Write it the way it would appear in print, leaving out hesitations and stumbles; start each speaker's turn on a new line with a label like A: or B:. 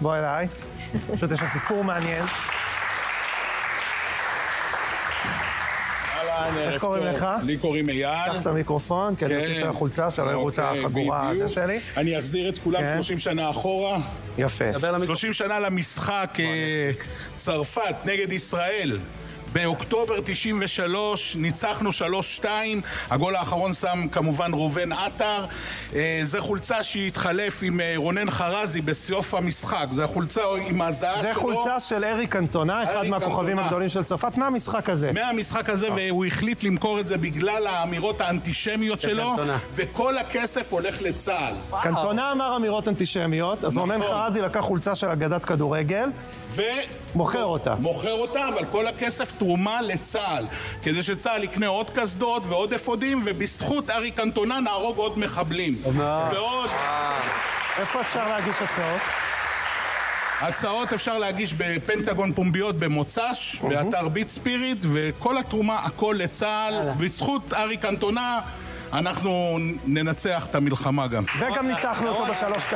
A: בוא אליי, פשוט יש לך סיפור מעניין. איך קוראים לך?
B: לי קוראים אייל.
A: קח את המיקרופון, כי אני אוציא את החולצה, שלא יראו את החגורה הזה שלי.
B: אני אחזיר את כולם 30 שנה אחורה.
A: יפה.
B: 30 שנה למשחק צרפת נגד ישראל. באוקטובר 93 ניצחנו 3-2, הגול האחרון שם כמובן ראובן עטר. זה חולצה שהתחלף עם רונן חרזי בסוף המשחק, זה חולצה עם הזעה שלו.
A: זה חולצה של אריק קנטונה, אחד מהכוכבים הגדולים של צרפת, מהמשחק הזה.
B: מהמשחק הזה, והוא החליט למכור את זה בגלל האמירות האנטישמיות שלו, וכל הכסף הולך לצה"ל.
A: קנטונה אמר אמירות אנטישמיות, אז רונן חרזי לקח חולצה של אגדת כדורגל, ומוכר אותה.
B: מוכר אותה, אבל כל הכסף תרומה לצה"ל, כדי שצה"ל יקנה עוד קסדות ועוד אפודים, ובזכות אריק קנטונה נהרוג עוד מחבלים. ועוד...
A: איפה אפשר להגיש הצעות?
B: הצעות אפשר להגיש בפנטגון פומביות במוצ"ש, באתר ביט ספיריט, וכל התרומה, הכל לצה"ל, בזכות אריק קנטונה אנחנו ננצח את המלחמה גם.
A: וגם ניצחנו אותו ב3-2.